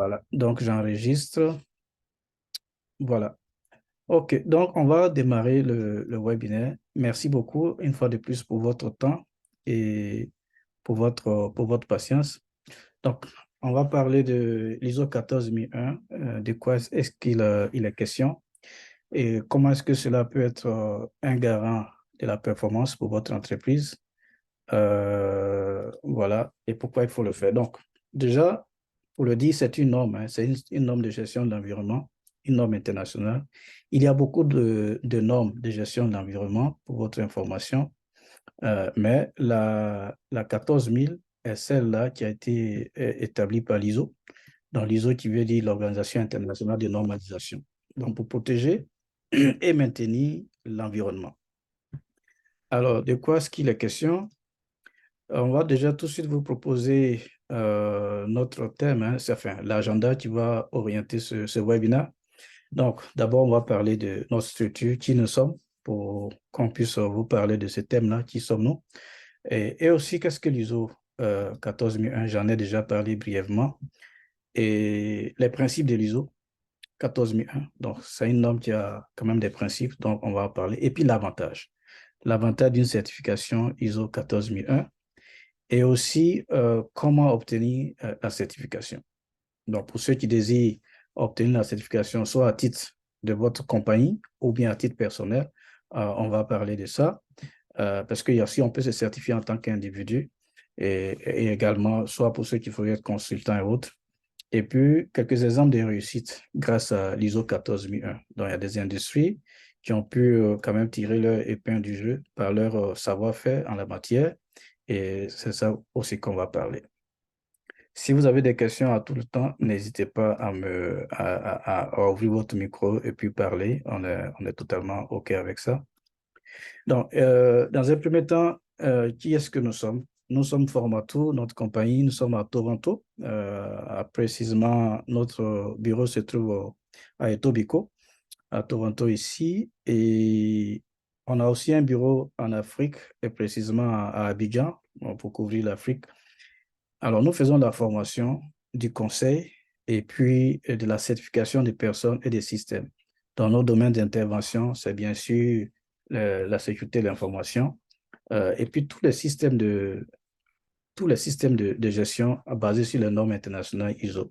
Voilà, donc j'enregistre. Voilà. OK, donc on va démarrer le webinaire. Merci beaucoup une fois de plus pour votre temps et pour votre patience. Donc, on va parler de l'ISO 14001, de quoi est-ce il est question et comment est-ce que cela peut être un garant de la performance pour votre entreprise. Voilà, et pourquoi il faut le faire. Donc, déjà, pour le dire, c'est une norme, hein, c'est une norme de gestion de l'environnement, une norme internationale. Il y a beaucoup de normes de gestion de l'environnement pour votre information, mais la 14 000 est celle-là qui a été établie par l'ISO, dans l'ISO qui veut dire l'Organisation internationale de normalisation. Donc, pour protéger et maintenir l'environnement. Alors, de quoi est-ce qu'il est question? On va déjà tout de suite vous proposer notre thème, hein, c'est enfin, l'agenda qui va orienter ce webinaire. Donc, d'abord, on va parler de notre structure, qui nous sommes, pour qu'on puisse vous parler de ce thème-là, qui sommes-nous. Et aussi, qu'est-ce que l'ISO 14001? J'en ai déjà parlé brièvement. Et les principes de l'ISO 14001. Donc, c'est une norme qui a quand même des principes, donc on va en parler. Et puis, l'avantage. L'avantage d'une certification ISO 14001 et aussi comment obtenir la certification. Donc, pour ceux qui désirent obtenir la certification, soit à titre de votre compagnie ou bien à titre personnel, on va parler de ça. Parce que si on peut se certifier en tant qu'individu et également, soit pour ceux qui voudraient être consultants et autres. Et puis, quelques exemples de réussite grâce à l'ISO 14001. Donc, il y a des industries qui ont pu quand même tirer leur épingle du jeu par leur savoir-faire en la matière. Et c'est ça aussi qu'on va parler. Si vous avez des questions à tout le temps, n'hésitez pas à ouvrir votre micro et puis parler. On est totalement OK avec ça. Donc, dans un premier temps, qui est-ce que nous sommes? Nous sommes Formato, notre compagnie, nous sommes à Toronto. Précisément, notre bureau se trouve à Etobicoke, à Toronto ici. Et on a aussi un bureau en Afrique, et précisément à Abidjan, pour couvrir l'Afrique. Alors, nous faisons de la formation, du conseil et puis de la certification des personnes et des systèmes. Dans nos domaines d'intervention, c'est bien sûr la sécurité de l'information et puis tous les systèmes de gestion basés sur les normes internationales ISO.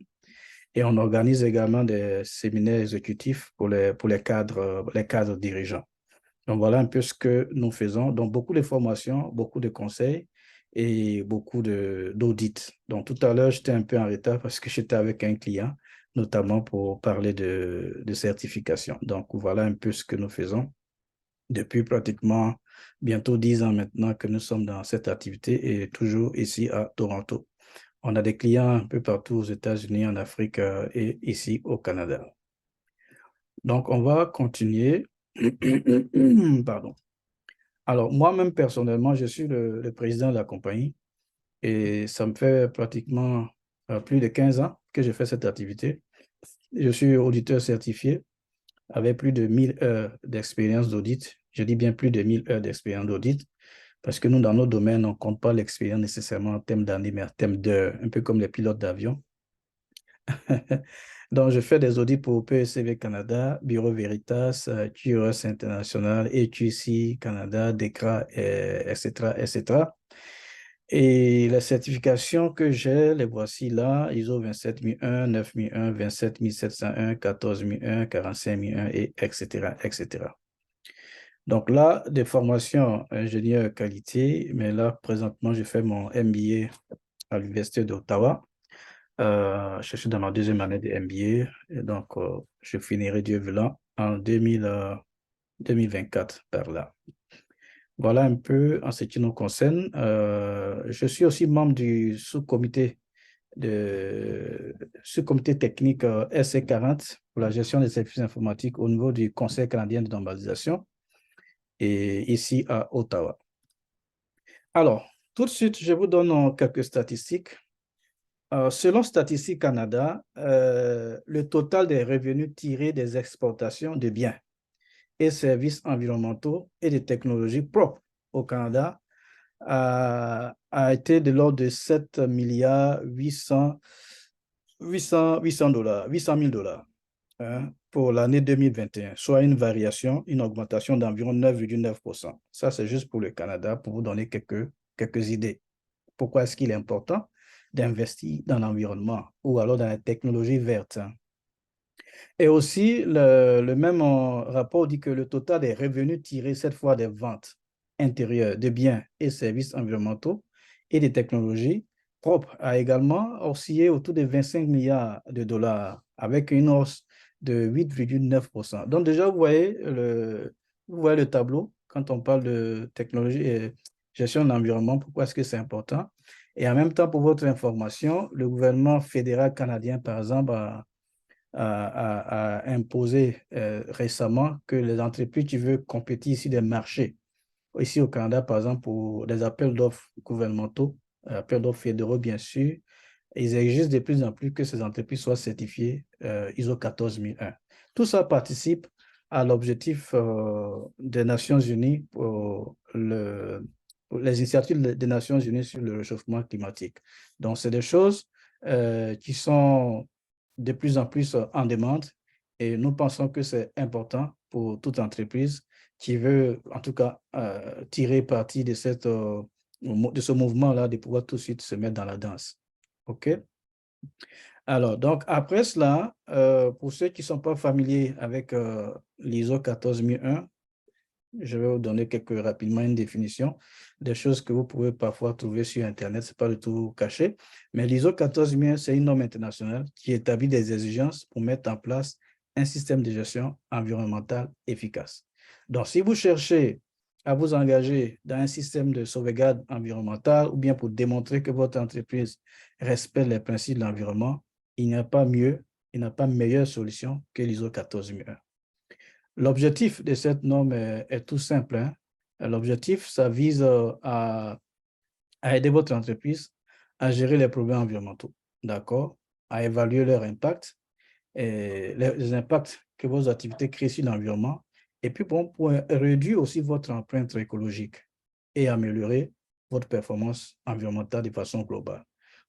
Et on organise également des séminaires exécutifs pour les cadres dirigeants. Donc, voilà un peu ce que nous faisons. Donc, beaucoup de formations, beaucoup de conseils et beaucoup d'audits. Donc, tout à l'heure, j'étais un peu en retard parce que j'étais avec un client, notamment pour parler de certification. Donc, voilà un peu ce que nous faisons depuis pratiquement bientôt 10 ans maintenant que nous sommes dans cette activité et toujours ici à Toronto. On a des clients un peu partout aux États-Unis, en Afrique et ici au Canada. Donc, on va continuer. Pardon. Alors, moi-même, personnellement, je suis le président de la compagnie et ça me fait pratiquement plus de 15 ans que je fais cette activité. Je suis auditeur certifié avec plus de 1 000 heures d'expérience d'audit. Je dis bien plus de 1 000 heures d'expérience d'audit parce que nous, dans nos domaines, on ne compte pas l'expérience nécessairement en termes d'années, mais en termes d'heures, un peu comme les pilotes d'avion. Donc, je fais des audits pour PECV Canada, Bureau Veritas, QRS International, EQC Canada, DECRA, etc., etc. Et les certifications que j'ai, les voici là, ISO 27001, 9001, 27701, 14001, 45001, et etc., etc. Donc là, des formations ingénieur qualité, mais là, présentement, je fais mon MBA à l'Université d'Ottawa. Je suis dans ma deuxième année de MBA, et donc je finirai Dieu voulant en 2024 par là. Voilà un peu en ce qui nous concerne. Je suis aussi membre du sous-comité technique SC40 pour la gestion des services informatiques au niveau du Conseil canadien de normalisation et ici à Ottawa. Alors, tout de suite, je vous donne quelques statistiques. Selon Statistique Canada, le total des revenus tirés des exportations de biens et services environnementaux et de technologies propres au Canada a été de l'ordre de 7 milliards 800 dollars, 800 000 dollars pour l'année 2021, soit une variation, une augmentation d'environ 9,9%. Ça, c'est juste pour le Canada, pour vous donner quelques idées. Pourquoi est-ce qu'il est important d'investir dans l'environnement ou alors dans la technologie verte? Et aussi, le même rapport dit que le total des revenus tirés cette fois des ventes intérieures de biens et services environnementaux et des technologies propres a également oscillé autour de 25 milliards de dollars avec une hausse de 8,9%. Donc déjà, vous voyez le tableau quand on parle de technologie et gestion de l'environnement, pourquoi est-ce que c'est important? Et en même temps, pour votre information, le gouvernement fédéral canadien, par exemple, a imposé récemment que les entreprises qui veulent compétir ici des marchés, ici au Canada, par exemple, pour des appels d'offres gouvernementaux, appels d'offres fédéraux, bien sûr, ils exigent de plus en plus que ces entreprises soient certifiées ISO 14001. Tout ça participe à l'objectif des Nations Unies pour les initiatives des Nations Unies sur le réchauffement climatique. Donc, c'est des choses qui sont de plus en plus en demande et nous pensons que c'est important pour toute entreprise qui veut, en tout cas, tirer parti de ce mouvement-là, de pouvoir tout de suite se mettre dans la danse. OK? Alors, donc, après cela, pour ceux qui ne sont pas familiers avec l'ISO 14001, je vais vous donner rapidement une définition des choses que vous pouvez parfois trouver sur Internet, ce n'est pas du tout caché. Mais l'ISO 14001, c'est une norme internationale qui établit des exigences pour mettre en place un système de gestion environnementale efficace. Donc, si vous cherchez à vous engager dans un système de sauvegarde environnementale ou bien pour démontrer que votre entreprise respecte les principes de l'environnement, il n'y a pas mieux, il n'y a pas meilleure solution que l'ISO 14001. L'objectif de cette norme est tout simple, hein. L'objectif, ça vise à aider votre entreprise à gérer les problèmes environnementaux, d'accord, à évaluer leur impact et les impacts que vos activités créent sur l'environnement, et puis pour réduire aussi votre empreinte écologique et améliorer votre performance environnementale de façon globale.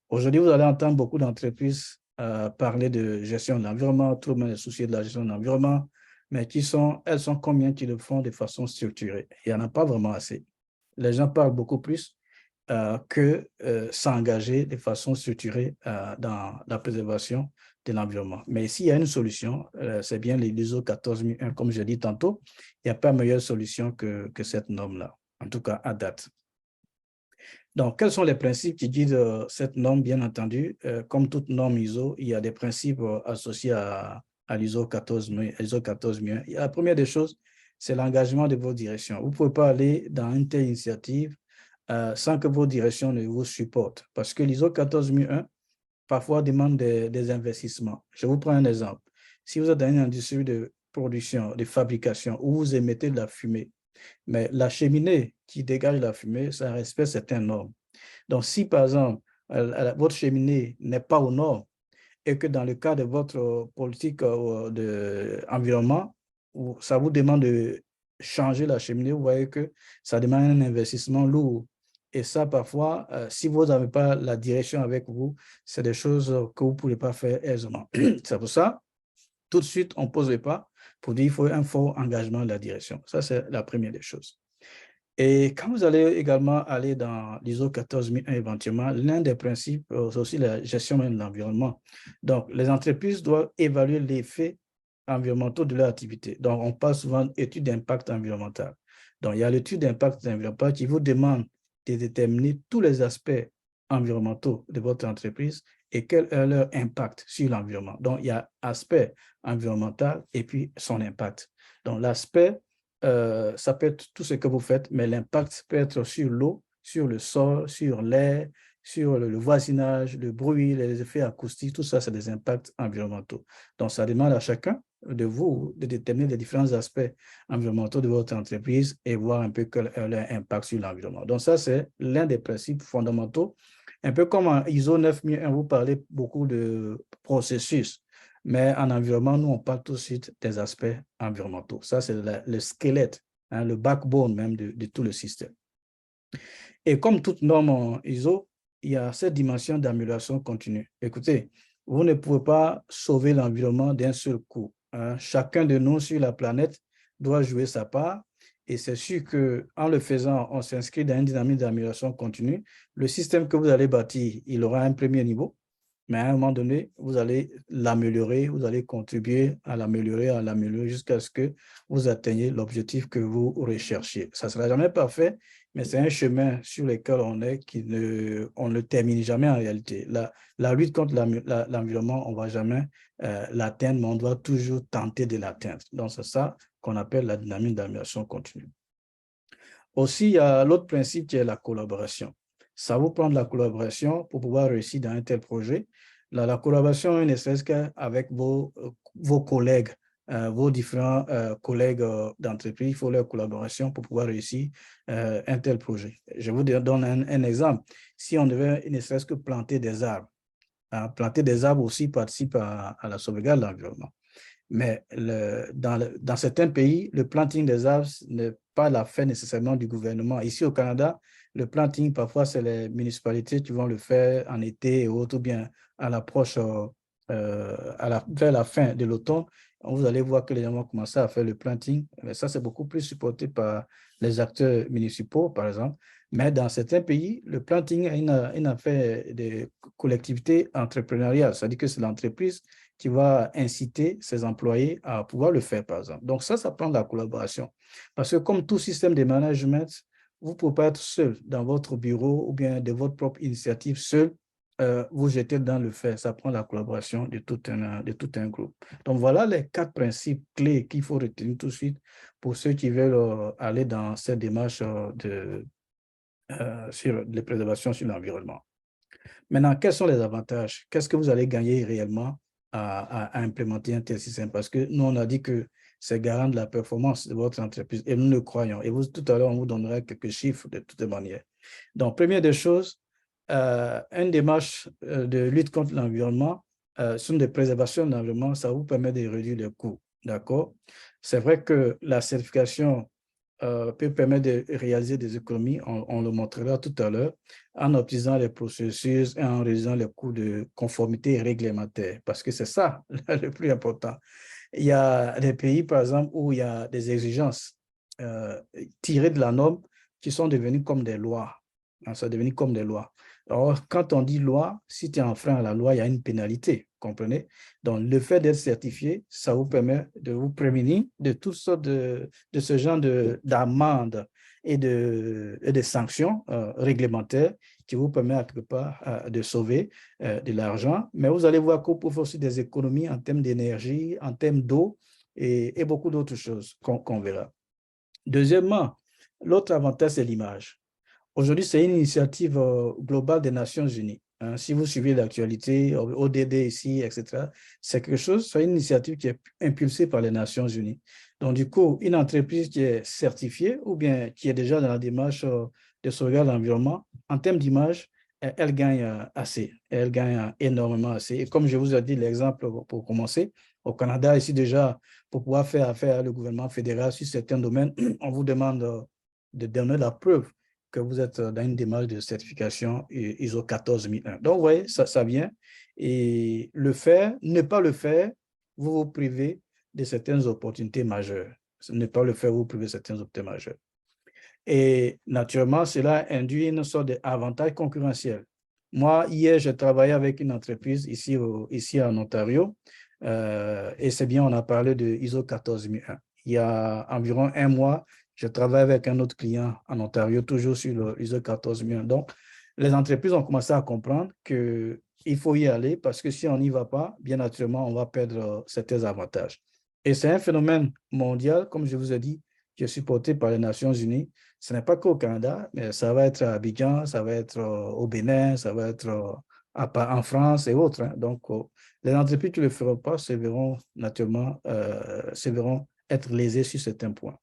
Aujourd'hui, vous allez entendre beaucoup d'entreprises parler de gestion de l'environnement, tout le monde est soucié de la gestion de l'environnement, mais elles sont combien qui le font de façon structurée? Il n'y en a pas vraiment assez. Les gens parlent beaucoup plus que s'engager de façon structurée dans la préservation de l'environnement. Mais s'il y a une solution, c'est bien l'ISO 14001, comme je l'ai dit tantôt, il n'y a pas meilleure solution que cette norme-là, en tout cas à date. Donc, quels sont les principes qui guident cette norme, bien entendu? Comme toute norme ISO, il y a des principes associés à l'ISO 14001. La première des choses, c'est l'engagement de vos directions. Vous ne pouvez pas aller dans une telle initiative sans que vos directions ne vous supportent. Parce que l'ISO 14001, parfois, demande des investissements. Je vous prends un exemple. Si vous êtes dans une industrie de production, de fabrication, où vous émettez de la fumée, mais la cheminée qui dégage la fumée, ça respecte certaines normes. Donc, si par exemple, votre cheminée n'est pas aux normes et que dans le cas de votre politique d'environnement, ça vous demande de changer la cheminée, vous voyez que ça demande un investissement lourd. Et ça, parfois, si vous n'avez pas la direction avec vous, c'est des choses que vous ne pouvez pas faire aisément. C'est pour ça, tout de suite, on ne pose pas pour dire qu'il faut un fort engagement de la direction. Ça, c'est la première des choses. Et quand vous allez également aller dans l'ISO 14001 éventuellement, l'un des principes, c'est aussi la gestion même de l'environnement. Donc, les entreprises doivent évaluer l'effet environnementaux de leur activité. Donc, on parle souvent d'études d'impact environnemental. Donc, il y a l'étude d'impact environnemental qui vous demande de déterminer tous les aspects environnementaux de votre entreprise et quel est leur impact sur l'environnement. Donc, il y a aspect environnemental et puis son impact. Donc, l'aspect ça peut être tout ce que vous faites, mais l'impact peut être sur l'eau, sur le sol, sur l'air, sur le voisinage, le bruit, les effets acoustiques, tout ça, c'est des impacts environnementaux. Donc, ça demande à chacun de vous de déterminer les différents aspects environnementaux de votre entreprise et voir un peu quel est leur impact sur l'environnement. Donc, ça, c'est l'un des principes fondamentaux. Un peu comme en ISO 9001, vous parlez beaucoup de processus. Mais en environnement, nous, on parle tout de suite des aspects environnementaux. Ça, c'est le squelette, hein, le backbone même de tout le système. Et comme toute norme en ISO, il y a cette dimension d'amélioration continue. Écoutez, Vous ne pouvez pas sauver l'environnement d'un seul coup, hein. Chacun de nous sur la planète doit jouer sa part. Et c'est sûr qu'en le faisant, on s'inscrit dans une dynamique d'amélioration continue. Le système que vous allez bâtir, il aura un premier niveau, mais à un moment donné, vous allez l'améliorer, vous allez contribuer à l'améliorer jusqu'à ce que vous atteigniez l'objectif que vous recherchiez. Ça ne sera jamais parfait, mais c'est un chemin sur lequel on ne termine jamais en réalité. La lutte contre l'environnement, on ne va jamais l'atteindre, mais on doit toujours tenter de l'atteindre. Donc, c'est ça qu'on appelle la dynamique d'amélioration continue. Aussi, il y a l'autre principe qui est la collaboration. Ça vous prend de la collaboration pour pouvoir réussir dans un tel projet. La collaboration, ne serait-ce qu'avec vos collègues, vos différents collègues d'entreprise, il faut leur collaboration pour pouvoir réussir un tel projet. Je vous donne un exemple. Si on devait, ne serait-ce que planter des arbres, planter des arbres aussi participe à la sauvegarde de l'environnement. Mais dans certains pays, le planting des arbres n'est pas l'affaire nécessairement du gouvernement. Ici au Canada, le planting, parfois, c'est les municipalités qui vont le faire en été et autres, ou bien à l'approche, vers la fin de l'automne. Vous allez voir que les gens vont commencer à faire le planting. Mais ça, c'est beaucoup plus supporté par les acteurs municipaux, par exemple. Mais dans certains pays, le planting est une affaire de collectivité entrepreneuriale. C'est-à-dire que c'est l'entreprise qui va inciter ses employés à pouvoir le faire, par exemple. Donc ça prend de la collaboration. Parce que comme tout système de management, vous ne pouvez pas être seul dans votre bureau ou bien de votre propre initiative, seul, vous jeter dans le fait. Ça prend la collaboration de tout un groupe. Donc voilà les 4 principes clés qu'il faut retenir tout de suite pour ceux qui veulent aller dans cette démarche sur les préservations sur l'environnement. Maintenant, quels sont les avantages? Qu'est-ce que vous allez gagner réellement à implémenter un tel système? Parce que nous, on a dit que c'est garant de la performance de votre entreprise et nous le croyons. Et vous, tout à l'heure, on vous donnera quelques chiffres de toutes manières. Donc, première des choses, une démarche de lutte contre l'environnement, sur de préservation de l'environnement, ça vous permet de réduire les coûts. D'accord? C'est vrai que la certification peut permettre de réaliser des économies, on le montrera tout à l'heure, en optimisant les processus et en réduisant les coûts de conformité réglementaire, parce que c'est ça le plus important. Il y a des pays, par exemple, où il y a des exigences tirées de la norme qui sont devenues comme des lois. Ça est devenu comme des lois. Alors, quand on dit loi, si tu enfreins à la loi, il y a une pénalité, comprenez? Donc, le fait d'être certifié, ça vous permet de vous prémunir de toutes sortes de ce genre d'amendes et de sanctions réglementaires qui vous permettent quelque part de sauver de l'argent. Mais vous allez voir qu'on peut faire aussi des économies en termes d'énergie, en termes d'eau et beaucoup d'autres choses qu'on verra. Deuxièmement, l'autre avantage, c'est l'image. Aujourd'hui, c'est une initiative globale des Nations Unies. Hein. Si vous suivez l'actualité, ODD ici, etc., c'est quelque chose, c'est une initiative qui est impulsée par les Nations Unies. Donc, du coup, une entreprise qui est certifiée ou bien qui est déjà dans la démarche de sauvegarde de l'environnement, en termes d'image, elle gagne assez. Elle gagne énormément assez. Et comme je vous ai dit, l'exemple pour commencer, au Canada, ici déjà, pour pouvoir faire affaire avec le gouvernement fédéral sur certains domaines, on vous demande de donner la preuve que vous êtes dans une démarche de certification ISO 14001. Donc, vous voyez, ça vient. Et le faire, ne pas le faire, vous vous privez de certaines opportunités majeures. Ne pas le faire, vous vous privez de certaines opportunités majeures. Et naturellement, cela induit une sorte d'avantage concurrentiel. Moi, hier, j'ai travaillé avec une entreprise ici en Ontario, et c'est bien, on a parlé de ISO 14001. Il y a environ un mois, je travaille avec un autre client en Ontario, toujours sur le ISO 14001. Donc, les entreprises ont commencé à comprendre qu'il faut y aller parce que si on n'y va pas, bien naturellement, on va perdre certains avantages. Et c'est un phénomène mondial, comme je vous ai dit, qui est supporté par les Nations Unies. Ce n'est pas qu'au Canada, mais ça va être à Abidjan, ça va être au Bénin, ça va être en France et autres. Hein. Donc, les entreprises qui ne le feront pas se verront naturellement être lésées sur certains points.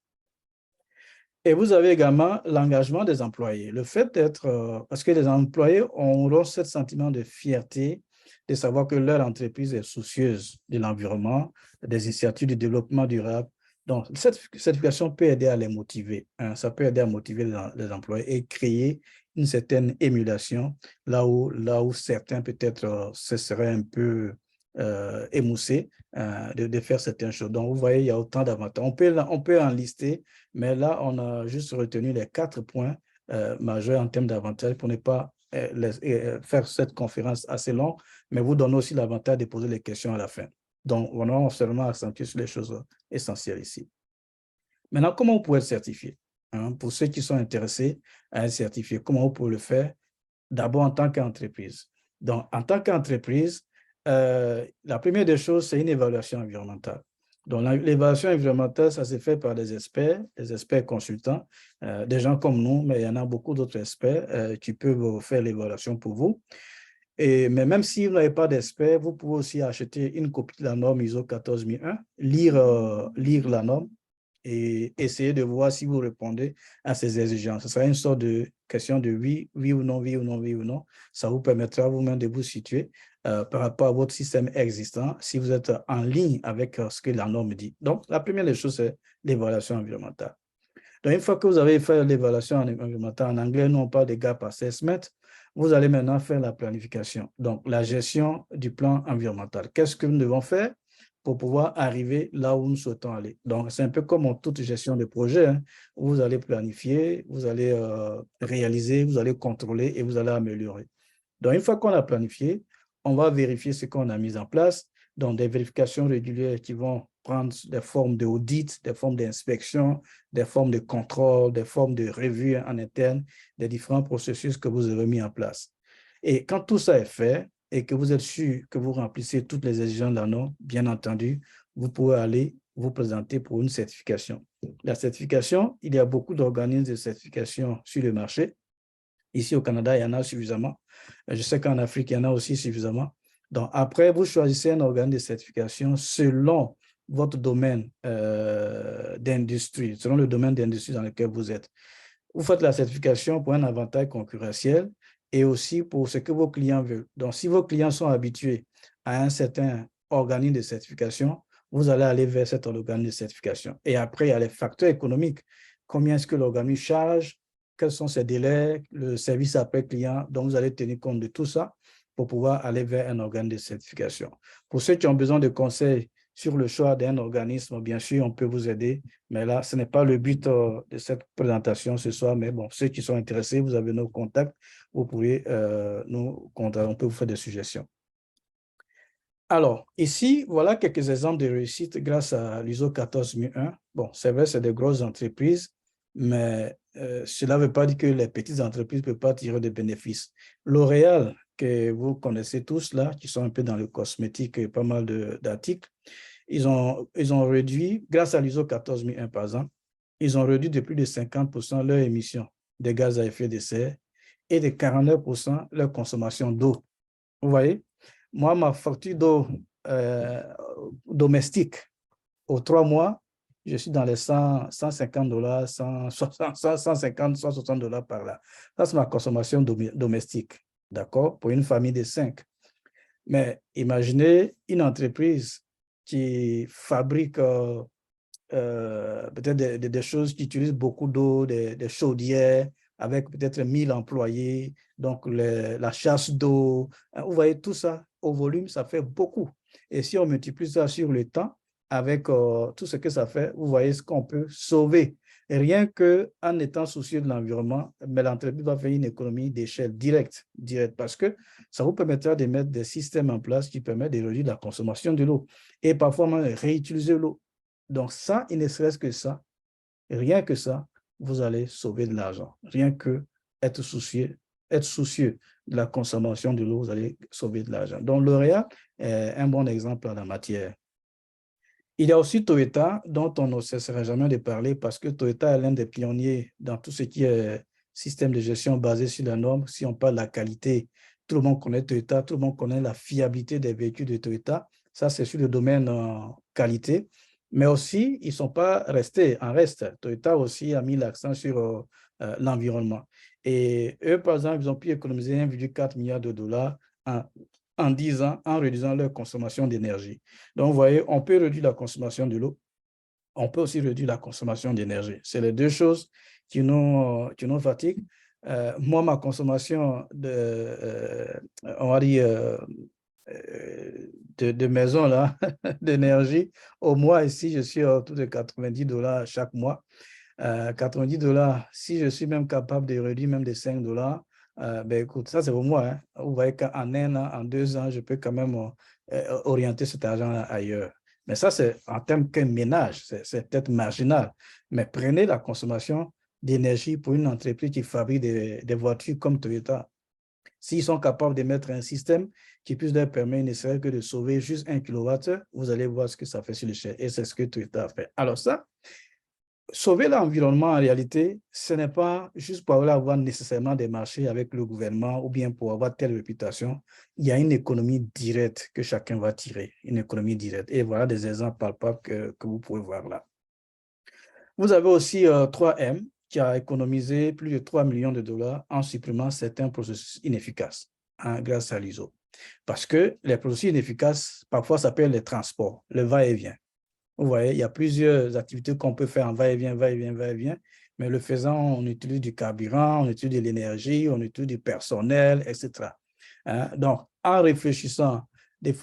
Et vous avez également l'engagement des employés. Le fait d'être, parce que les employés auront ce sentiment de fierté de savoir que leur entreprise est soucieuse de l'environnement, des initiatives de développement durable. Donc, cette certification peut aider à les motiver. Hein, ça peut aider à motiver les employés et créer une certaine émulation, là où certains peut-être se seraient un peu émoussés de faire certaines choses. Donc, vous voyez, il y a autant d'avantages. On peut en lister, mais là, on a juste retenu les 4 points majeurs en termes d'avantages pour ne pas faire cette conférence assez longue, mais vous donner aussi l'avantage de poser les questions à la fin. Donc, on a seulement accentué sur les choses essentielles ici. Maintenant, comment vous pouvez être certifié? Pour ceux qui sont intéressés à être certifiés, comment vous pouvez le faire? D'abord en tant qu'entreprise. Donc, en tant qu'entreprise, la première des choses, c'est une évaluation environnementale. Donc, l'évaluation environnementale, ça se fait par des experts consultants, des gens comme nous, mais il y en a beaucoup d'autres experts qui peuvent faire l'évaluation pour vous. Mais même si vous n'avez pas d'expert, vous pouvez aussi acheter une copie de la norme ISO 14001, lire la norme et essayer de voir si vous répondez à ces exigences. Ce sera une sorte de question de oui, oui ou non, oui ou non, oui ou non. Ça vous permettra vous-même de vous situer par rapport à votre système existant si vous êtes en ligne avec ce que la norme dit. Donc, la première des choses, c'est l'évaluation environnementale. Donc, une fois que vous avez fait l'évaluation environnementale, en anglais, nous, on parle de gap assessment, vous allez maintenant faire la planification. Donc, la gestion du plan environnemental. Qu'est-ce que nous devons faire pour pouvoir arriver là où nous souhaitons aller? Donc, c'est un peu comme en toute gestion de projet. Vous allez planifier, vous allez réaliser, vous allez contrôler et vous allez améliorer. Donc, une fois qu'on a planifié, on va vérifier ce qu'on a mis en place. Donc, des vérifications régulières qui vont prendre des formes d'audit, des formes d'inspection, des formes de contrôle, des formes de revue en interne, des différents processus que vous avez mis en place. Et quand tout ça est fait et que vous êtes sûr que vous remplissez toutes les exigences de la norme, bien entendu, vous pouvez aller vous présenter pour une certification. La certification, il y a beaucoup d'organismes de certification sur le marché. Ici au Canada, il y en a suffisamment. Je sais qu'en Afrique, il y en a aussi suffisamment. Donc, après, vous choisissez un organe de certification selon votre domaine d'industrie, selon le domaine d'industrie dans lequel vous êtes. Vous faites la certification pour un avantage concurrentiel et aussi pour ce que vos clients veulent. Donc, si vos clients sont habitués à un certain organisme de certification, vous allez aller vers cet organisme de certification. Et après, il y a les facteurs économiques. Combien est-ce que l'organisme charge? Quels sont ses délais? Le service après client? Donc, vous allez tenir compte de tout ça pour pouvoir aller vers un organe de certification. Pour ceux qui ont besoin de conseils sur le choix d'un organisme, bien sûr, on peut vous aider. Mais là, ce n'est pas le but de cette présentation ce soir. Mais bon, ceux qui sont intéressés, vous avez nos contacts. Vous pouvez nous contacter. On peut vous faire des suggestions. Alors, ici, voilà quelques exemples de réussite grâce à l'ISO 14001. Bon, c'est vrai, c'est des grosses entreprises, mais cela ne veut pas dire que les petites entreprises ne peuvent pas tirer des bénéfices. L'Oréal, que vous connaissez tous là, qui sont un peu dans le cosmétique et pas mal d'articles, ils ont réduit, grâce à l'ISO 14001 par exemple, ils ont réduit de plus de 50% leurs émissions de gaz à effet de serre et de 49% leur consommation d'eau. Vous voyez? Moi, ma facture d'eau domestique, aux 3 mois, je suis dans les 150 dollars, 150, 160 dollars par là. Ça, c'est ma consommation domestique, d'accord, pour une famille de 5. Mais imaginez une entreprise qui fabrique peut-être des choses qui utilisent beaucoup d'eau, des chaudières, avec peut-être 1000 employés, donc la chasse d'eau. Vous voyez, tout ça, au volume, ça fait beaucoup. Et si on multiplie ça sur le temps, avec tout ce que ça fait, vous voyez ce qu'on peut sauver. Et rien qu'en étant soucieux de l'environnement, mais l'entreprise va faire une économie d'échelle directe, parce que ça vous permettra de mettre des systèmes en place qui permettent de réduire la consommation de l'eau et parfois même réutiliser l'eau. Donc ça, il ne serait-ce que ça, rien que ça, vous allez sauver de l'argent. Rien que être soucieux de la consommation de l'eau, vous allez sauver de l'argent. Donc L'Oréal est un bon exemple en la matière. Il y a aussi Toyota, dont on ne cessera jamais de parler parce que Toyota est l'un des pionniers dans tout ce qui est système de gestion basé sur la norme. Si on parle de la qualité, tout le monde connaît Toyota, tout le monde connaît la fiabilité des véhicules de Toyota. Ça, c'est sur le domaine qualité. Mais aussi, ils ne sont pas restés en reste. Toyota aussi a mis l'accent sur l'environnement. Et eux, par exemple, ils ont pu économiser 1,4 milliard de dollars en 10 ans en réduisant leur consommation d'énergie. Donc, vous voyez, on peut réduire la consommation de l'eau, on peut aussi réduire la consommation d'énergie. C'est les deux choses qui nous fatiguent. Moi, ma consommation on va dire, de maison, là, d'énergie, au mois ici, je suis autour de $90 chaque mois. $90, si je suis même capable de réduire même de $5, ben écoute, ça c'est pour moi, hein. Vous voyez qu'en un an, en 2 ans, je peux quand même orienter cet argent ailleurs. Mais ça, c'est en termes qu'un ménage, c'est peut-être marginal. Mais prenez la consommation d'énergie pour une entreprise qui fabrique des voitures comme Toyota. S'ils sont capables de mettre un système qui puisse leur permettre, ne serait que de sauver juste 1 kWh, vous allez voir ce que ça fait sur l'échelle. Et c'est ce que Toyota a fait. Alors ça, sauver l'environnement, en réalité, ce n'est pas juste pour avoir nécessairement des marchés avec le gouvernement ou bien pour avoir telle réputation. Il y a une économie directe que chacun va tirer, une économie directe. Et voilà des exemples palpables que vous pouvez voir là. Vous avez aussi 3M qui a économisé plus de 3 millions de dollars en supprimant certains processus inefficaces, hein, grâce à l'ISO. Parce que les processus inefficaces, parfois, s'appellent les transports, le va-et-vient. Vous voyez, il y a plusieurs activités qu'on peut faire en va-et-vient, va-et-vient, va-et-vient, mais le faisant, on utilise du carburant, on utilise de l'énergie, on utilise du personnel, etc. Hein? Donc, en réfléchissant de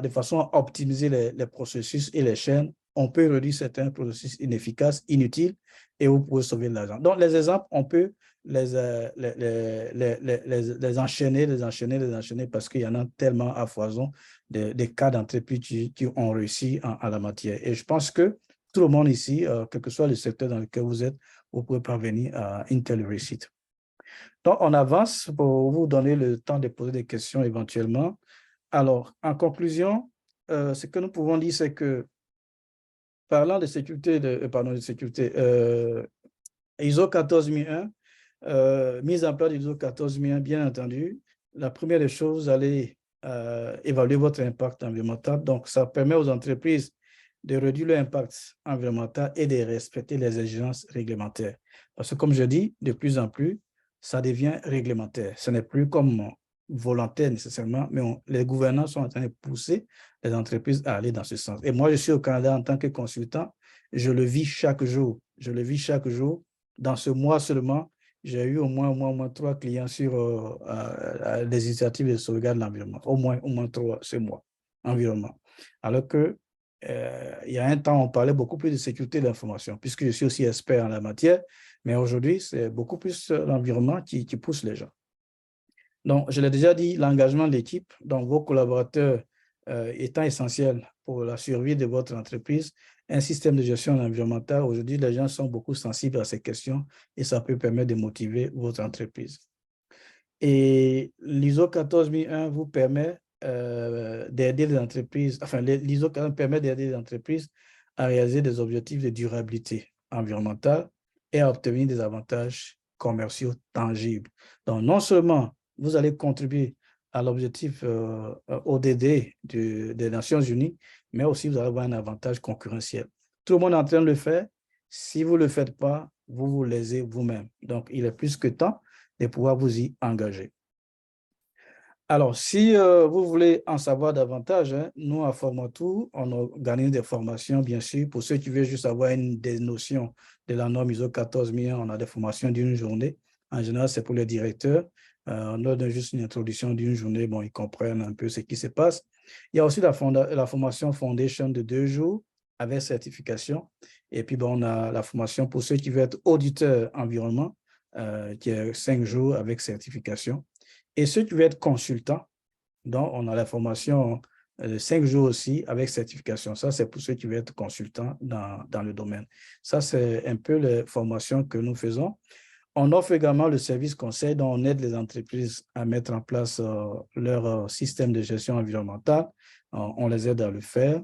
façon à optimiser les processus et les chaînes, on peut réduire certains processus inefficaces, inutiles, et vous pouvez sauver de l'argent. Donc, les exemples, on peut les enchaîner parce qu'il y en a tellement à foison des cas d'entreprises qui ont réussi en la matière. Et je pense que tout le monde ici, quel que soit le secteur dans lequel vous êtes, vous pouvez parvenir à une telle réussite. Donc, on avance pour vous donner le temps de poser des questions éventuellement. Alors, en conclusion, ce que nous pouvons dire, c'est que parlant de sécurité, ISO 14001, mise en place de l'ISO 14001, bien entendu, la première des choses, vous allez évaluer votre impact environnemental. Donc, ça permet aux entreprises de réduire leur impact environnemental et de respecter les exigences réglementaires. Parce que, comme je dis, de plus en plus, ça devient réglementaire. Ce n'est plus comme volontaire nécessairement, mais les gouvernants sont en train de pousser les entreprises à aller dans ce sens. Et moi, je suis au Canada en tant que consultant, je le vis chaque jour. Je le vis chaque jour. Dans ce mois seulement, j'ai eu au moins 3 clients sur les initiatives de sauvegarde de l'environnement. Au moins 3 ce mois, environnement. Alors que il y a un temps, on parlait beaucoup plus de sécurité de l'information, puisque je suis aussi expert en la matière, mais aujourd'hui, c'est beaucoup plus l'environnement qui pousse les gens. Donc, je l'ai déjà dit, l'engagement de l'équipe, donc vos collaborateurs étant essentiel pour la survie de votre entreprise, un système de gestion environnementale, aujourd'hui, les gens sont beaucoup sensibles à ces questions et ça peut permettre de motiver votre entreprise. Et l'ISO 14001 vous permet d'aider les entreprises, enfin, l'ISO permet d'aider les entreprises à réaliser des objectifs de durabilité environnementale et à obtenir des avantages commerciaux tangibles. Donc, non seulement vous allez contribuer à l'objectif ODD des Nations Unies, mais aussi vous allez avoir un avantage concurrentiel. Tout le monde est en train de le faire. Si vous ne le faites pas, vous vous lésez vous-même. Donc, il est plus que temps de pouvoir vous y engager. Alors, si vous voulez en savoir davantage, hein, nous, à Formatou, on organise des formations, bien sûr. Pour ceux qui veulent juste avoir des notions de la norme ISO 14001, on a des formations d'une journée. En général, c'est pour les directeurs. On donne juste une introduction d'une journée. Bon, ils comprennent un peu ce qui se passe. Il y a aussi la formation Foundation de 2 jours avec certification. Et puis, bon, on a la formation pour ceux qui veulent être auditeurs environnement, qui est 5 jours avec certification. Et ceux qui veulent être consultants, donc on a la formation de 5 jours aussi avec certification. Ça, c'est pour ceux qui veulent être consultants dans le domaine. Ça, c'est un peu les formations que nous faisons. On offre également le service conseil dont on aide les entreprises à mettre en place leur système de gestion environnementale. On les aide à le faire.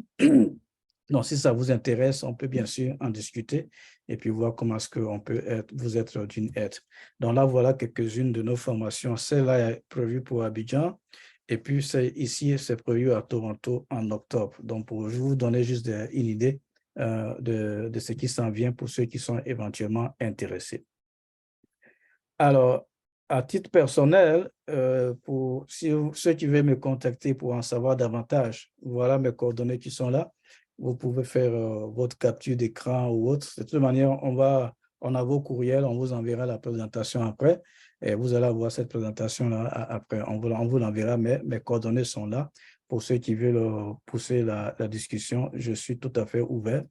Donc, si ça vous intéresse, on peut bien sûr en discuter et puis voir comment est-ce qu'on peut vous être d'une aide. Donc là, voilà quelques-unes de nos formations. Celle-là est prévue pour Abidjan et puis ici, c'est prévu à Toronto en octobre. Donc, pour vous donner juste une idée de ce qui s'en vient pour ceux qui sont éventuellement intéressés. Alors, à titre personnel, pour ceux qui veulent me contacter pour en savoir davantage, voilà mes coordonnées qui sont là. Vous pouvez faire votre capture d'écran ou autre. De toute manière, on a vos courriels, on vous enverra la présentation après. Et vous allez avoir cette présentation-là après. On vous l'enverra, mais mes coordonnées sont là. Pour ceux qui veulent pousser la discussion, je suis tout à fait ouvert.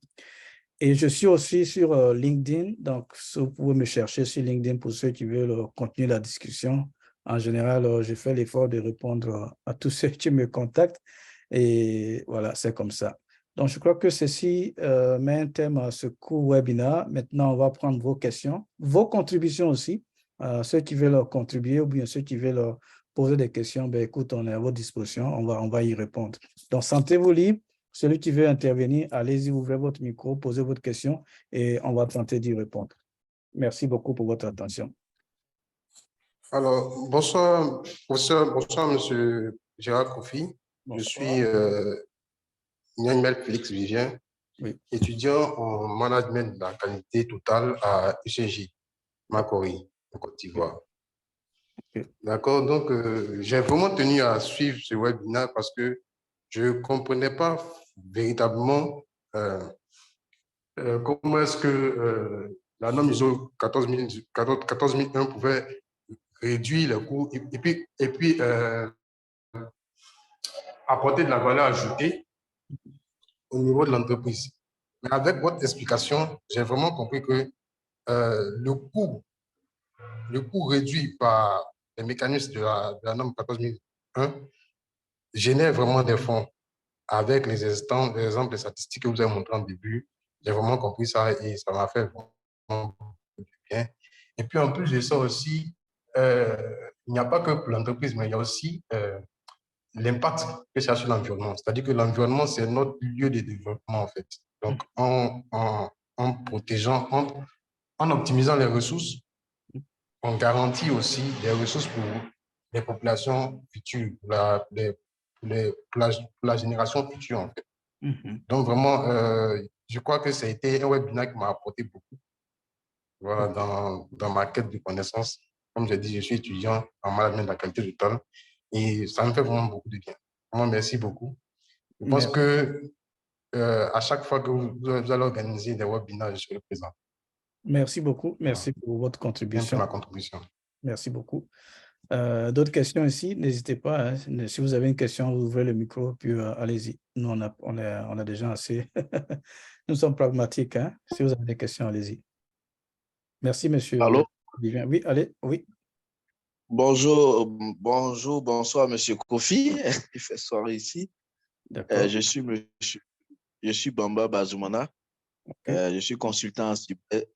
Et je suis aussi sur LinkedIn, donc vous pouvez me chercher sur LinkedIn pour ceux qui veulent continuer la discussion. En général, je fais l'effort de répondre à tous ceux qui me contactent et voilà, c'est comme ça. Donc, je crois que ceci met un thème à ce court webinaire. Maintenant, on va prendre vos questions, vos contributions aussi. Ceux qui veulent contribuer ou bien ceux qui veulent poser des questions, ben, écoute, on est à votre disposition, on va y répondre. Donc, sentez-vous libre. Celui qui veut intervenir, allez-y, ouvrez votre micro, posez votre question et on va tenter d'y répondre. Merci beaucoup pour votre attention. Alors, bonsoir, monsieur Gérard Kofi. Bonsoir. Je suis Nianmel Félix Vivien, Oui. étudiant en management de la qualité totale à UCJ, Makori, en Côte d'Ivoire. Okay. D'accord, donc j'ai vraiment tenu à suivre ce webinaire parce que je ne comprenais pas véritablement comment est-ce que la norme ISO 14001 pouvait réduire les coûts et puis apporter de la valeur ajoutée au niveau de l'entreprise. Mais avec votre explication, j'ai vraiment compris que le coût réduit par les mécanismes de la norme 14001 génère vraiment des fonds. Avec les exemples, les statistiques que vous avez montrées en début, j'ai vraiment compris ça et ça m'a fait vraiment du bien. Et puis en plus de ça aussi, il n'y a pas que pour l'entreprise, mais il y a aussi l'impact que ça a sur l'environnement. C'est-à-dire que l'environnement, c'est notre lieu de développement en fait. Donc en protégeant, en optimisant les ressources, on garantit aussi des ressources pour les populations futures, pour la génération future en fait. Donc vraiment, je crois que ça a été un webinaire qui m'a apporté beaucoup, voilà, dans ma quête de connaissances. Comme j'ai dit, je suis étudiant en management de la qualité du temps et ça me fait vraiment beaucoup de bien. Vraiment, merci beaucoup. Je pense que à chaque fois que vous allez organiser des webinaires, je serai présent. Merci beaucoup. Merci pour votre contribution. Ma contribution. Merci beaucoup. D'autres questions ici, n'hésitez pas. Hein. Si vous avez une question, vous ouvrez le micro, puis allez-y. Nous, on a des gens assez... Nous sommes pragmatiques. Hein. Si vous avez des questions, allez-y. Merci, monsieur. Allô? Vivien. Oui, allez, oui. Bonjour, bonsoir, monsieur Kofi. Il fait soirée ici. D'accord. Je suis Bamba Bazoumana. Okay. Je suis consultant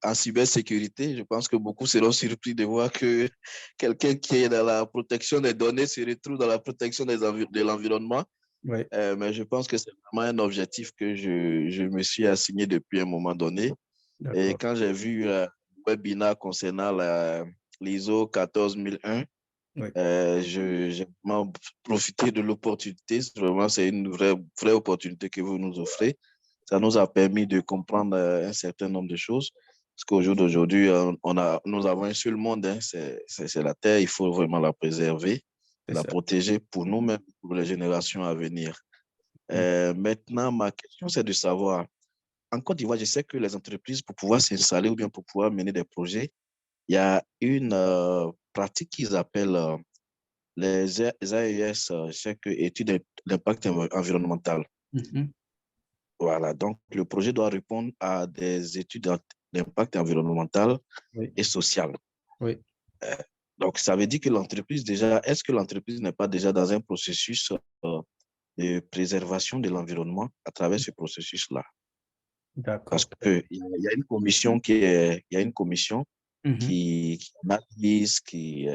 en cybersécurité. Je pense que beaucoup seront surpris de voir que quelqu'un qui est dans la protection des données se retrouve dans la protection de l'environnement. Oui. Mais je pense que c'est vraiment un objectif que je me suis assigné depuis un moment donné. Et quand j'ai vu le webinaire concernant l'ISO 14001, oui. j'ai vraiment profité de l'opportunité. Vraiment, c'est une vraie opportunité que vous nous offrez. Ça nous a permis de comprendre un certain nombre de choses. Parce qu'au jour d'aujourd'hui, nous avons un seul monde, hein, c'est la Terre. Il faut vraiment la préserver, la protéger pour nous-mêmes, pour les générations à venir. Maintenant, ma question, c'est de savoir, en Côte d'Ivoire, je sais que les entreprises, pour pouvoir s'installer ou bien pour pouvoir mener des projets, il y a une pratique qu'ils appellent les AES, chaque étude d'impact environnemental. Voilà, donc le projet doit répondre à des études d'impact environnemental et social. Oui. Donc, ça veut dire que l'entreprise, déjà, est-ce que l'entreprise n'est pas déjà dans un processus de préservation de l'environnement à travers ce processus-là? D'accord. Parce qu'il y a une commission qui analyse, qui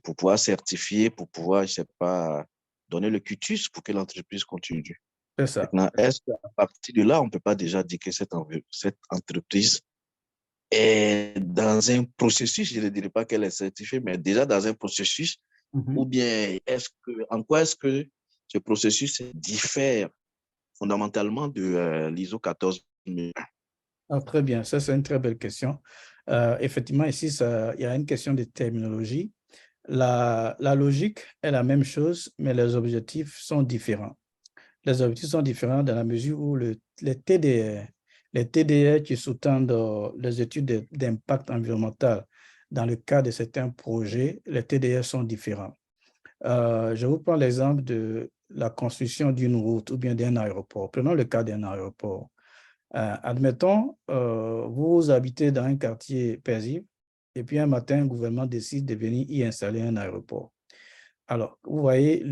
pour pouvoir certifier, pour pouvoir, je sais pas, donner le cutus pour que l'entreprise continue. C'est ça. Maintenant, est-ce qu'à partir de là, on ne peut pas déjà dire que cette entreprise est dans un processus, je ne dirais pas qu'elle est certifiée, mais déjà dans un processus, ou bien en quoi est-ce que ce processus diffère fondamentalement de l'ISO 14001? Très bien, ça c'est une très belle question. Effectivement, ici, il y a une question de terminologie. La logique est la même chose, mais les objectifs sont différents. Les objectifs sont différents dans la mesure où les TDR qui sous-tendent les études d'impact environnemental dans le cas de certains projets, les TDR sont différents. Je vous prends l'exemple de la construction d'une route ou bien d'un aéroport. Prenons le cas d'un aéroport. Admettons, vous habitez dans un quartier paisible et puis un matin, un gouvernement décide de venir y installer un aéroport. Alors, vous voyez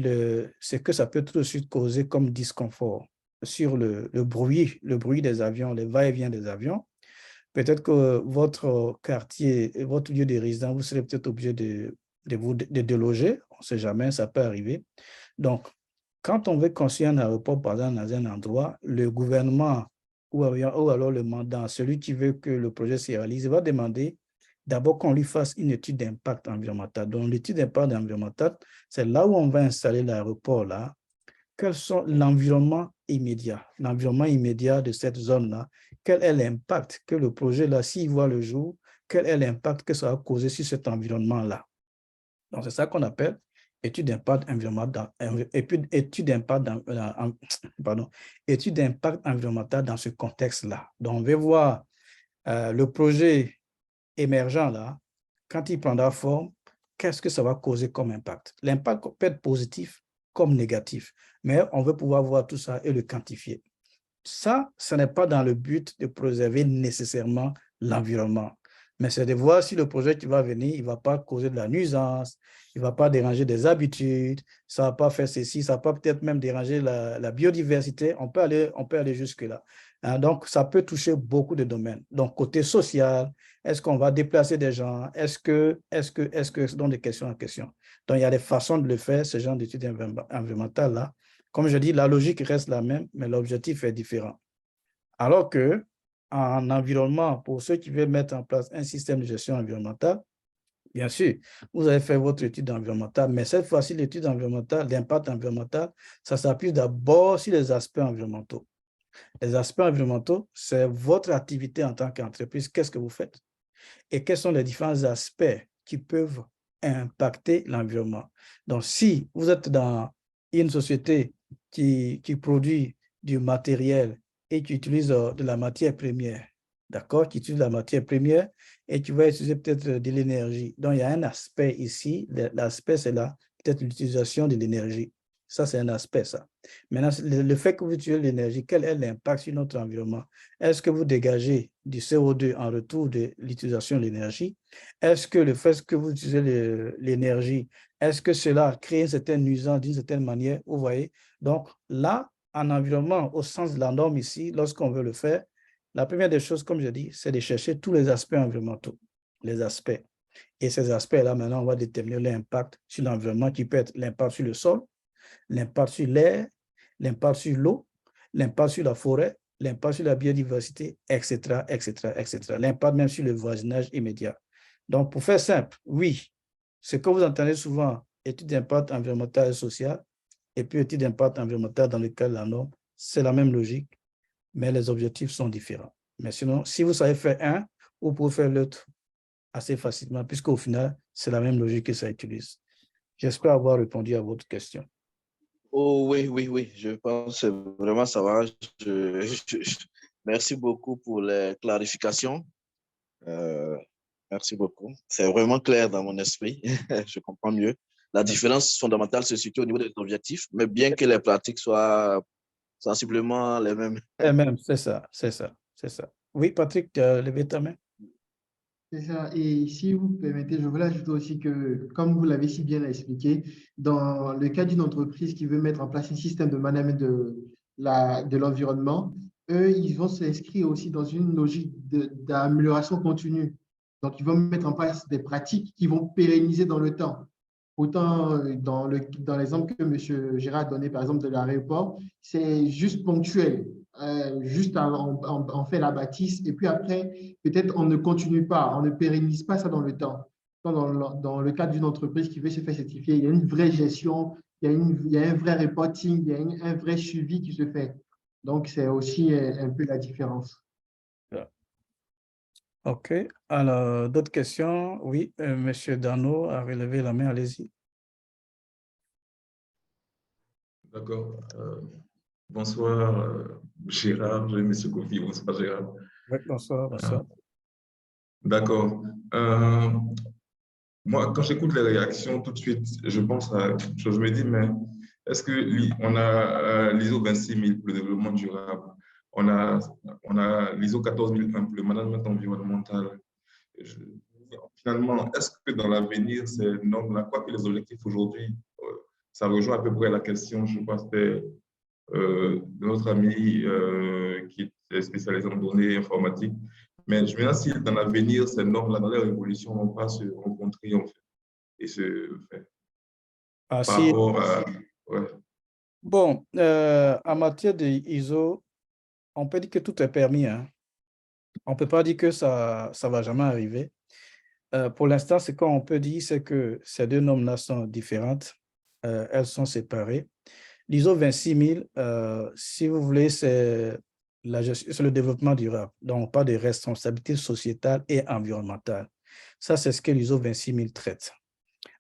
ce que ça peut tout de suite causer comme disconfort sur le bruit des avions, les va-et-vient des avions. Peut-être que votre quartier, votre lieu de résidence, vous serez peut-être obligé de déloger. On ne sait jamais, ça peut arriver. Donc, quand on veut construire un aéroport, par exemple, dans un endroit, le gouvernement ou alors le mandant, celui qui veut que le projet se réalise, va demander d'abord qu'on lui fasse une étude d'impact environnemental. Donc, l'étude d'impact environnemental, c'est là où on va installer l'aéroport, là. Quels sont l'environnement immédiat de cette zone-là? Quel est l'impact que le projet-là, s'il voit le jour, quel est l'impact que ça va causer sur cet environnement-là? Donc, c'est ça qu'on appelle étude d'impact environnemental, étude d'impact environnemental dans ce contexte-là. Donc, on veut voir le projet émergent là, quand il prendra forme, qu'est-ce que ça va causer comme impact? L'impact peut être positif comme négatif, mais on veut pouvoir voir tout ça et le quantifier. Ça, ce n'est pas dans le but de préserver nécessairement l'environnement, mais c'est de voir si le projet qui va venir, il ne va pas causer de la nuisance, il ne va pas déranger des habitudes, ça ne va pas faire ceci, ça va pas peut-être même déranger la biodiversité, on peut aller jusque-là. Hein, donc, ça peut toucher beaucoup de domaines. Donc, côté social, est-ce qu'on va déplacer des gens? Est-ce que, ce sont des questions en question? Donc, il y a des façons de le faire, ce genre d'études environnementales-là. Comme je dis, la logique reste la même, mais l'objectif est différent. Alors que en environnement, pour ceux qui veulent mettre en place un système de gestion environnementale, bien sûr, vous avez fait votre étude environnementale, mais cette fois-ci, l'étude environnementale, l'impact environnemental, ça s'appuie d'abord sur les aspects environnementaux. Les aspects environnementaux, c'est votre activité en tant qu'entreprise. Qu'est-ce que vous faites? Et quels sont les différents aspects qui peuvent impacter l'environnement? Donc, si vous êtes dans une société qui produit du matériel et qui utilise de la matière première, d'accord, qui utilise la matière première et qui va utiliser peut-être de l'énergie. Donc, il y a un aspect ici, l'aspect c'est là, peut-être l'utilisation de l'énergie. Ça, c'est un aspect, ça. Maintenant, le fait que vous utilisez l'énergie, quel est l'impact sur notre environnement? Est-ce que vous dégagez du CO2 en retour de l'utilisation de l'énergie? Est-ce que le fait que vous utilisez l'énergie, est-ce que cela crée une certaine nuisance d'une certaine manière? Vous voyez? Donc là, en environnement, au sens de la norme ici, lorsqu'on veut le faire, la première des choses, comme je dis, c'est de chercher tous les aspects environnementaux, les aspects. Et ces aspects-là, maintenant, on va déterminer l'impact sur l'environnement qui peut être l'impact sur le sol, l'impact sur l'air, l'impact sur l'eau, l'impact sur la forêt, l'impact sur la biodiversité, etc., etc., etc. L'impact même sur le voisinage immédiat. Donc, pour faire simple, oui, ce que vous entendez souvent, étude d'impact environnemental et social, et puis étude d'impact environnemental dans le cadre de la norme, c'est la même logique, mais les objectifs sont différents. Mais sinon, si vous savez faire un, vous pouvez faire l'autre assez facilement, puisqu'au final, c'est la même logique que ça utilise. J'espère avoir répondu à votre question. Oh oui, oui, oui, je pense vraiment ça va. Merci beaucoup pour les clarifications. Merci beaucoup. C'est vraiment clair dans mon esprit. Je comprends mieux. La différence fondamentale se situe au niveau des objectifs, mais bien que les pratiques soient sensiblement les mêmes. Les mêmes, c'est ça, c'est ça, c'est ça. Oui, Patrick, tu as levé ta main. C'est ça. Et si vous permettez, je voulais ajouter aussi que, comme vous l'avez si bien expliqué, dans le cas d'une entreprise qui veut mettre en place un système de management de l'environnement, eux, ils vont s'inscrire aussi dans une logique d'amélioration continue. Donc, ils vont mettre en place des pratiques qui vont pérenniser dans le temps. Autant dans l'exemple que M. Gérard a donné, par exemple, de l'aéroport, c'est juste ponctuel. Juste on fait la bâtisse et puis après, peut-être on ne continue pas, on ne pérennise pas ça dans le temps. Dans le cadre d'une entreprise qui veut se faire certifier, il y a une vraie gestion, il y a un vrai reporting, il y a un vrai suivi qui se fait. Donc, c'est aussi un peu la différence. OK. Alors, d'autres questions? Oui, M. Dano a relevé la main, allez-y. D'accord. Bonsoir, Gérard, M. Kofi. Bonsoir, Gérard. Oui, bonsoir, bonsoir. D'accord. moi, quand j'écoute les réactions, tout de suite, je pense à quelque chose. Je me dis, mais est-ce que on a l'ISO 26000 pour le développement durable, on a l'ISO 14001 pour le management environnemental. Je- Finalement, est-ce que dans l'avenir, ces normes-là, quoi que les objectifs aujourd'hui, ça rejoint à peu près la question, je pense, de notre ami qui est spécialisé en données informatiques. Mais je me demande si dans l'avenir, ces normes-là, dans leur évolution, vont pas se rencontrer en fait, et se faire Ah, par si, rapport à. Ouais, bon, en matière de ISO, on peut dire que tout est permis, hein. On ne peut pas dire que ça ne va jamais arriver. Pour l'instant, ce qu'on peut dire, c'est que ces deux normes-là sont différentes. Elles sont séparées. L'ISO 26000, si vous voulez, c'est le développement durable. Donc, on parle de responsabilité sociétale et environnementale. Ça, c'est ce que l'ISO 26000 traite.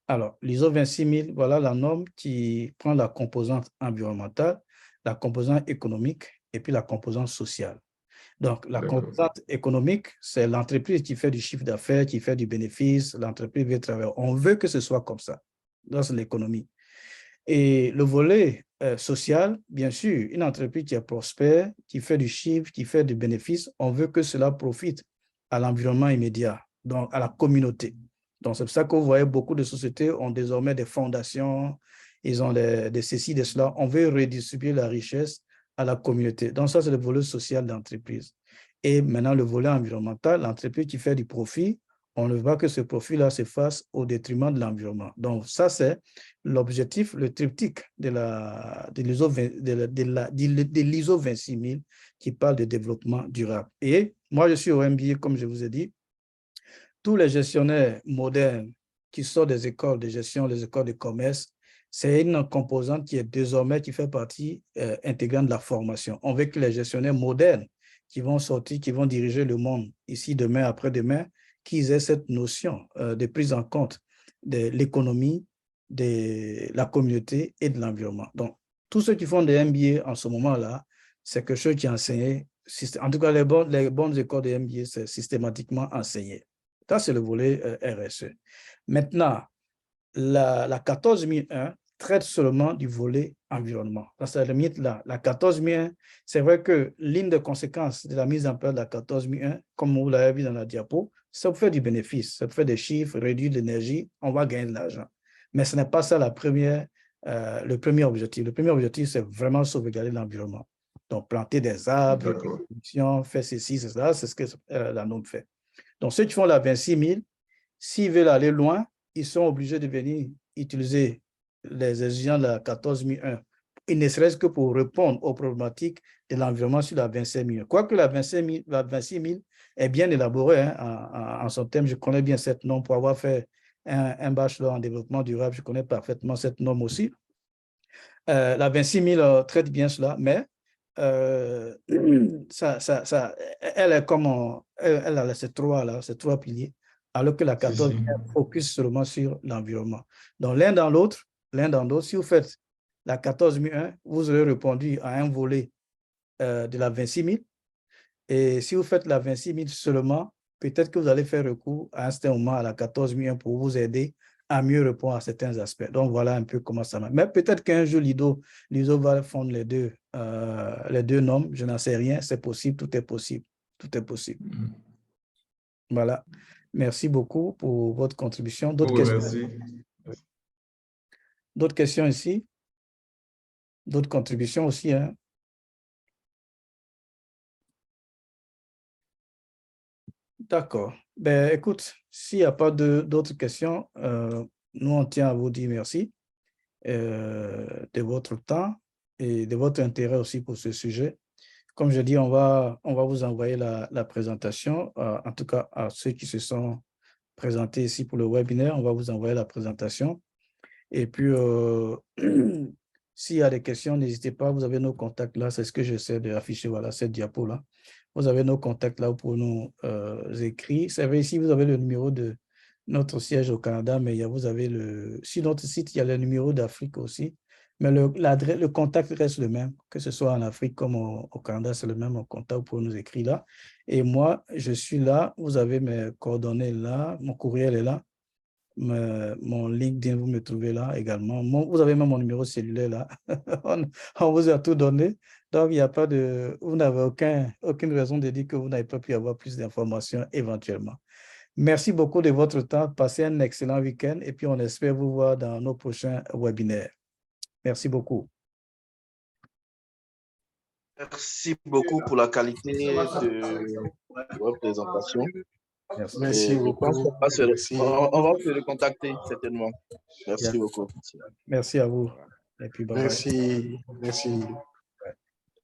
Alors, l'ISO 26000, voilà la norme qui prend la composante environnementale, la composante économique et puis la composante sociale. Donc, la d'accord. composante économique, c'est l'entreprise qui fait du chiffre d'affaires, qui fait du bénéfice, l'entreprise veut travailler. On veut que ce soit comme ça. Donc, c'est l'économie. Et le volet social, bien sûr, une entreprise qui est prospère, qui fait du chiffre, qui fait du bénéfice, on veut que cela profite à l'environnement immédiat, donc à la communauté. Donc, c'est pour ça que vous voyez beaucoup de sociétés ont désormais des fondations, ils ont des ceci, des cela. On veut redistribuer la richesse à la communauté. Donc, ça, c'est le volet social d'entreprise. Et maintenant, le volet environnemental, l'entreprise qui fait du profit, on ne veut pas que ce profit-là se fasse au détriment de l'environnement. Donc, ça, c'est l'objectif, le triptyque de l'ISO 26000 qui parle de développement durable. Et moi, je suis au MBA, comme je vous ai dit. Tous les gestionnaires modernes qui sortent des écoles de gestion, les écoles de commerce, c'est une composante qui est désormais, qui fait partie intégrante de la formation. On veut que les gestionnaires modernes qui vont sortir, qui vont diriger le monde ici, demain, après-demain, qu'ils aient cette notion de prise en compte de l'économie, de la communauté et de l'environnement. Donc, tous ceux qui font des MBA en ce moment-là, c'est quelque chose qui est enseigné. En tout cas, les bonnes écoles de MBA, c'est systématiquement enseigné. Ça, c'est le volet RSE. Maintenant, la 14001 traite seulement du volet environnement. Ça, c'est la limite là. La 14001, c'est vrai que l'une des conséquences de la mise en place de la 14001, comme vous l'avez vu dans la diapo, ça vous fait du bénéfice, ça vous fait des chiffres, réduire l'énergie, on va gagner de l'argent. Mais ce n'est pas ça le premier objectif. Le premier objectif, c'est vraiment sauvegarder l'environnement. Donc, planter des arbres, faire ceci, c'est ça, c'est ce que la norme fait. Donc, ceux qui font la 26000, s'ils veulent aller loin, ils sont obligés de venir utiliser les exigences de la 14001, et ne serait-ce que pour répondre aux problématiques de l'environnement sur la 25000. Quoique la 26000 est bien élaborée en son thème, je connais bien cette norme pour avoir fait un bachelor en développement durable, je connais parfaitement cette norme aussi. La 26000 traite bien cela, mais elle est comme elle a ces trois piliers, alors que la 14 focus seulement sur l'environnement. Donc, l'un dans l'autre, si vous faites la 14001, vous aurez répondu à un volet de la 26000. Et si vous faites la 26000 seulement, peut-être que vous allez faire recours à un certain moment à la 14001 pour vous aider à mieux répondre à certains aspects. Donc, voilà un peu comment ça marche. Mais peut-être qu'un jour, l'ISO va fondre les deux normes. Je n'en sais rien. C'est possible, tout est possible. Tout est possible. Voilà. Merci beaucoup pour votre contribution. D'autres questions? D'autres questions ici? D'autres contributions aussi, hein? D'accord. Ben, écoute, s'il n'y a pas d'autres questions, nous, on tient à vous dire merci de votre temps et de votre intérêt aussi pour ce sujet. Comme je dis, on va vous envoyer la présentation. En tout cas, à ceux qui se sont présentés ici pour le webinaire, on va vous envoyer la présentation. Et puis, s'il y a des questions, n'hésitez pas, vous avez nos contacts là, c'est ce que j'essaie d'afficher, voilà, cette diapo-là. Vous avez nos contacts là pour nous écrire. C'est vrai, ici, vous avez le numéro de notre siège au Canada, mais vous avez sur notre site, il y a le numéro d'Afrique aussi. Mais le contact reste le même, que ce soit en Afrique comme au Canada, c'est le même contact pour nous écrire là. Et moi, je suis là, vous avez mes coordonnées là, mon courriel est là. mon LinkedIn, vous me trouvez là également. Vous avez même mon numéro cellulaire là. On vous a tout donné. Donc, il n'y a pas de... Vous n'avez aucune raison de dire que vous n'avez pas pu avoir plus d'informations éventuellement. Merci beaucoup de votre temps. Passez un excellent week-end et puis on espère vous voir dans nos prochains webinaires. Merci beaucoup. Merci beaucoup pour la qualité de votre présentation. Merci beaucoup. On va se le contacter certainement. Merci beaucoup. Merci à vous. Et puis, bye bye. Merci.